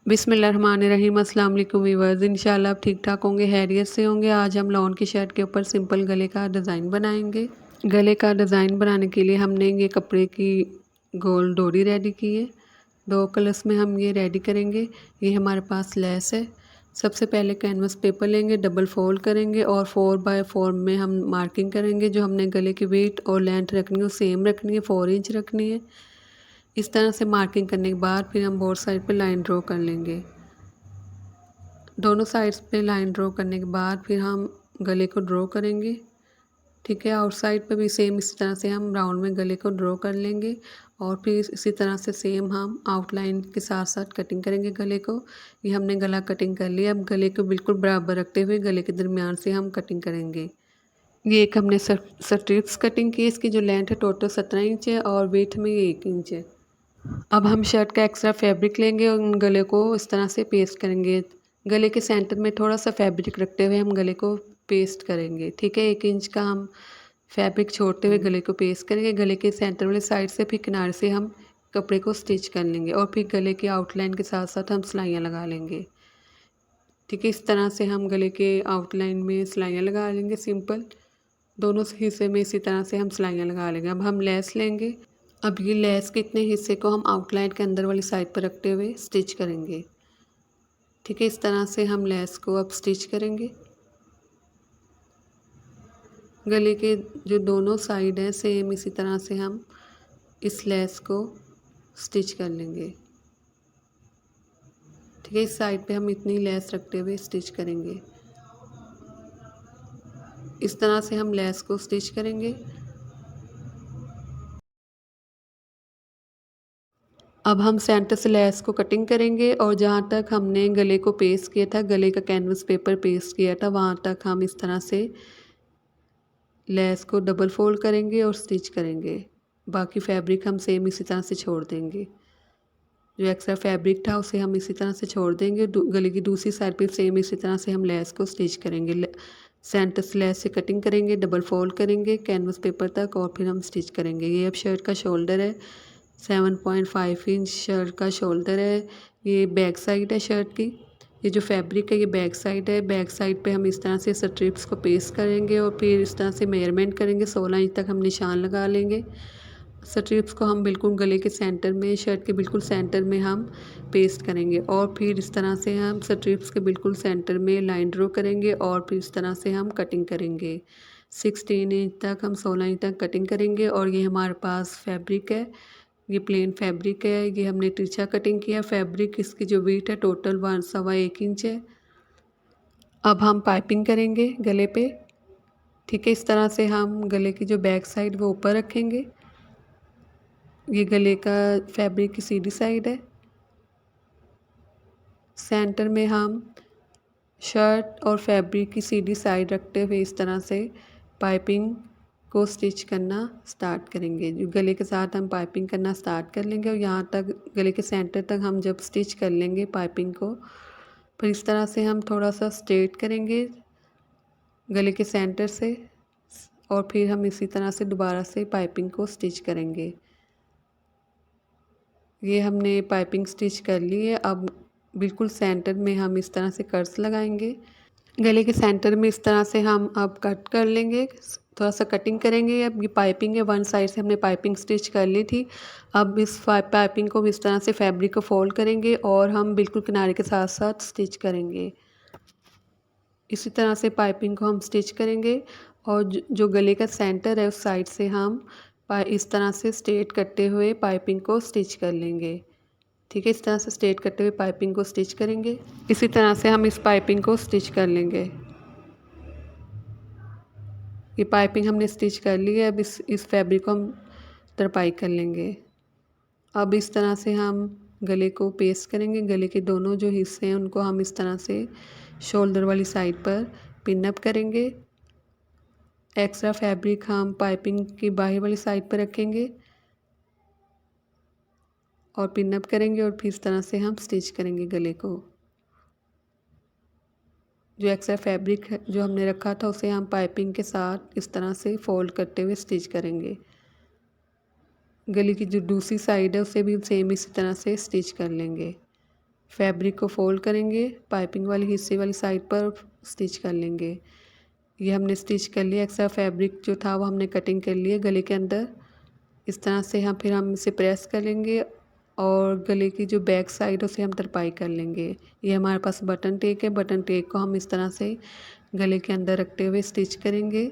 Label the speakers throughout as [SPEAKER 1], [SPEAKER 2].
[SPEAKER 1] बिस्मिल्लाहिर्रहमानिर्रहीम। अस्सलाम वालेकुम व्यूअर्स, इंशाल्लाह आप ठीक ठाक होंगे, हैरियत से होंगे। आज हम लॉन की शर्ट के ऊपर सिंपल गले का डिज़ाइन बनाएंगे। गले का डिज़ाइन बनाने के लिए हमने ये कपड़े की गोल डोरी रेडी की है। 2 कलर्स में हम ये रेडी करेंगे। ये हमारे पास लेस है। सबसे पहले कैनवस पेपर लेंगे, डबल फोल्ड करेंगे और 4x4 में हम मार्किंग करेंगे। जो हमने गले की वेट और लेंथ रखनी है वो सेम रखनी है, 4 इंच रखनी है। इस तरह से मार्किंग करने के बाद फिर हम बोथ साइड पे लाइन ड्रॉ कर लेंगे। दोनों साइड्स पे लाइन ड्रॉ करने के बाद फिर हम गले को ड्रॉ करेंगे। ठीक है, आउटसाइड पे भी सेम इसी तरह से हम राउंड में गले को ड्रॉ कर लेंगे और फिर इसी तरह से सेम हम आउटलाइन के साथ साथ कटिंग करेंगे गले को। ये हमने गला कटिंग कर लिया। अब गले को बिल्कुल बराबर रखते हुए गले के दरमियान से हम कटिंग करेंगे। ये एक हमने स्ट्रिप्स कटिंग की है। इसकी जो लेंथ है टोटल 17 इंच है और वेट में ये 1 इंच है। अब हम शर्ट का एक्स्ट्रा फैब्रिक लेंगे और उन गले को इस तरह से पेस्ट करेंगे। गले के सेंटर में थोड़ा सा फैब्रिक रखते हुए हम गले को पेस्ट करेंगे। ठीक है, 1 इंच का हम फैब्रिक छोड़ते हुए गले को पेस्ट करेंगे। गले के सेंटर वाले साइड से फिर किनारे से हम कपड़े को स्टिच कर लेंगे और फिर गले की आउटलाइन के साथ साथ हम सिलाइयाँ लगा लेंगे। ठीक है, इस तरह से हम गले के आउटलाइन में सिलाइयाँ लगा लेंगे सिंपल। दोनों हिस्से में इसी तरह से हम सिलाइयाँ लगा लेंगे। अब हम लेस लेंगे। अब ये लेस के इतने हिस्से को हम आउटलाइन के अंदर वाली साइड पर रखते हुए स्टिच करेंगे। ठीक है, इस तरह से हम लेस को अब स्टिच करेंगे। गले के जो दोनों साइड हैं सेम इसी तरह से हम इस लेस को स्टिच कर लेंगे। ठीक है, इस साइड पे हम इतनी लेस रखते हुए स्टिच करेंगे। इस तरह से हम लेस को स्टिच करेंगे। अब हम सेंटर से लेस को कटिंग करेंगे और जहाँ तक हमने गले को पेस्ट किया था, गले का कैनवस पेपर पेस्ट किया था, वहाँ तक हम इस तरह से लेस को डबल फोल्ड करेंगे और स्टिच करेंगे। बाकी फैब्रिक हम सेम इसी तरह से छोड़ देंगे। जो एक्स्ट्रा फैब्रिक था उसे हम इसी तरह से छोड़ देंगे। गले की दूसरी साइड पे सेम इसी तरह से हम लेस को स्टिच करेंगे। सेंटर से लेस से कटिंग करेंगे, डबल फोल्ड करेंगे कैनवस पेपर तक और फिर हम स्टिच करेंगे। ये अब शर्ट का शोल्डर है। 7.5 इंच शर्ट का शोल्डर है। ये बैक साइड है शर्ट की। ये जो फैब्रिक है ये बैक साइड है। बैक साइड पे हम इस तरह से स्ट्रिप्स को पेस्ट करेंगे और फिर इस तरह से मेजरमेंट करेंगे। 16 इंच तक हम निशान लगा लेंगे। स्ट्रिप्स को हम बिल्कुल गले के सेंटर में, शर्ट के बिल्कुल सेंटर में हम पेस्ट करेंगे और फिर इस तरह से हम स्ट्रिप्स के बिल्कुल सेंटर में लाइन ड्रॉ करेंगे और फिर इस तरह से हम कटिंग करेंगे। 16 इंच तक हम 16 इंच तक कटिंग करेंगे और ये हमारे पास फैब्रिक है। ये प्लेन फैब्रिक है। ये हमने तिरछा कटिंग किया फैब्रिक। इसकी जो वेट है टोटल 1.25 इंच है। अब हम पाइपिंग करेंगे गले पे। ठीक है, इस तरह से हम गले की जो बैक साइड वो ऊपर रखेंगे। ये गले का फैब्रिक की सीधी साइड है। सेंटर में हम शर्ट और फैब्रिक की सीधी साइड रखते हुए इस तरह से पाइपिंग को स्टिच करना स्टार्ट करेंगे। जो गले के साथ हम पाइपिंग करना स्टार्ट कर लेंगे और यहाँ तक गले के सेंटर तक हम जब स्टिच कर लेंगे पाइपिंग को, फिर इस तरह से हम थोड़ा सा स्ट्रेट करेंगे गले के सेंटर से और फिर हम इसी तरह से दोबारा से पाइपिंग को स्टिच करेंगे। ये हमने पाइपिंग स्टिच कर ली है। अब बिल्कुल सेंटर में हम इस तरह से कर्स लगाएंगे। गले के सेंटर में इस तरह से हम अब कट कर लेंगे, थोड़ा सा कटिंग करेंगे। अब ये पाइपिंग है, वन साइड से हमने पाइपिंग स्टिच कर ली थी। अब इस पाइपिंग को इस तरह से फैब्रिक को फोल्ड करेंगे और हम बिल्कुल किनारे के साथ साथ स्टिच करेंगे। इसी तरह से पाइपिंग को हम स्टिच करेंगे और जो गले का सेंटर है उस साइड से हम इस तरह से स्ट्रेट करते हुए पाइपिंग को स्टिच कर लेंगे। ठीक है, इस तरह से स्ट्रेट करते हुए पाइपिंग को स्टिच करेंगे। इसी तरह से हम इस पाइपिंग को स्टिच कर लेंगे। ये पाइपिंग हमने स्टिच कर ली है। अब इस फैब्रिक को हम तरपाई कर लेंगे। अब इस तरह से हम गले को पेस्ट करेंगे। गले के दोनों जो हिस्से हैं उनको हम इस तरह से शोल्डर वाली साइड पर पिन अप करेंगे। एक्स्ट्रा फैब्रिक हम पाइपिंग की बाहर वाली साइड पर रखेंगे और पिन अप करेंगे और फिर इस तरह से हम स्टिच करेंगे गले को। जो एक्स्ट्रा फैब्रिक है जो हमने रखा था उसे हम पाइपिंग के साथ इस तरह से फोल्ड करते हुए स्टिच करेंगे। गले की जो दूसरी साइड है उसे भी सेम इसी तरह से स्टिच कर लेंगे। फैब्रिक को फोल्ड करेंगे, पाइपिंग वाली हिस्से वाली साइड पर स्टिच कर लेंगे। ये हमने स्टिच कर लिया। एक्स्ट्रा फैब्रिक जो था वो हमने कटिंग कर लिया गले के अंदर। इस तरह से हम इसे प्रेस कर लेंगे और गले की जो बैक साइड है उसे हम तरपाई कर लेंगे। ये हमारे पास बटन टेक है। बटन टेक को हम इस तरह से गले के अंदर रखते हुए स्टिच करेंगे।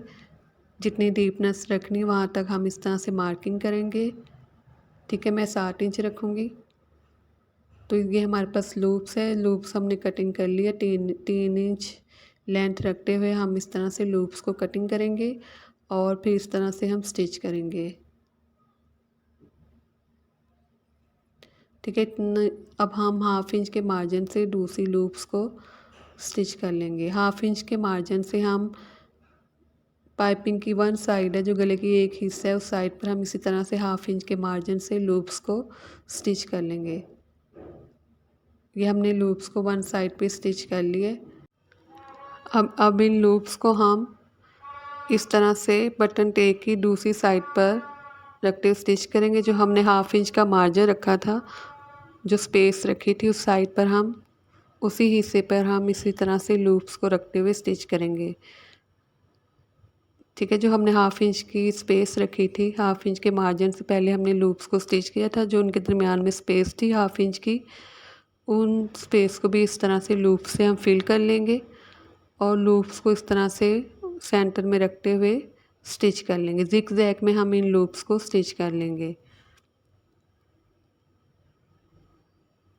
[SPEAKER 1] जितनी डीपनेस रखनी वहाँ तक हम इस तरह से मार्किंग करेंगे। ठीक है, मैं 7 इंच रखूँगी। तो ये हमारे पास लूप्स है। लूप्स हमने कटिंग कर लिया। 3 इंच लेंथ रखते हुए हम इस तरह से लूप्स को कटिंग करेंगे और फिर इस तरह से हम स्टिच करेंगे। ठीक है, इतना। अब हम 1/2 इंच के मार्जिन से दूसरी लूप्स को स्टिच कर लेंगे। 1/2 इंच के मार्जिन से हम पाइपिंग की वन साइड है जो गले की एक हिस्सा है उस साइड पर हम इसी तरह से 1/2 इंच के मार्जिन से लूप्स को स्टिच कर लेंगे। ये हमने लूप्स को वन साइड पे स्टिच कर लिए। अब इन लूप्स को हम इस तरह से बटन टेक की दूसरी साइड पर रखते हुए स्टिच करेंगे। जो हमने 1/2 इंच का मार्जिन रखा था, जो स्पेस रखी थी उस साइड पर हम उसी हिस्से पर हम इसी तरह से लूप्स को रखते हुए स्टिच करेंगे। ठीक है, जो हमने 1/2 इंच की स्पेस रखी थी, 1/2 इंच के मार्जिन से पहले हमने लूप्स को स्टिच किया था। जो उनके दरमियान में स्पेस थी 1/2 इंच की, उन स्पेस को भी इस तरह से लूप से हम फिल कर लेंगे और लूप्स को इस तरह से सेंटर में रखते हुए स्टिच कर लेंगे। ज़िग ज़ैग में हम इन लूप्स को स्टिच कर लेंगे।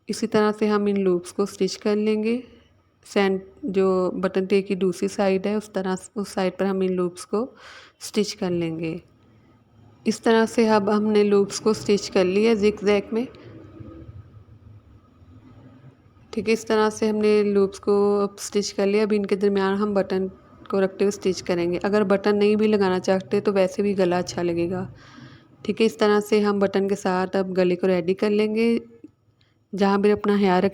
[SPEAKER 1] इसी तरह से हम इन लूप्स को स्टिच कर लेंगे। जो बटन टे की दूसरी साइड है उस साइड पर हम इन लूप्स को स्टिच कर लेंगे। इस तरह से अब हमने लूप्स को स्टिच कर लिया ज़िग ज़ैग में। ठीक है, इस तरह से हमने लूप्स को अब स्टिच कर लिया। अब इनके दरमियान हम बटन को रखते हुए स्टिच करेंगे। अगर बटन नहीं भी लगाना चाहते तो वैसे भी गला अच्छा लगेगा। ठीक है, इस तरह से हम बटन के साथ अब गले को रेडी कर लेंगे। जहाँ भी अपना हेयर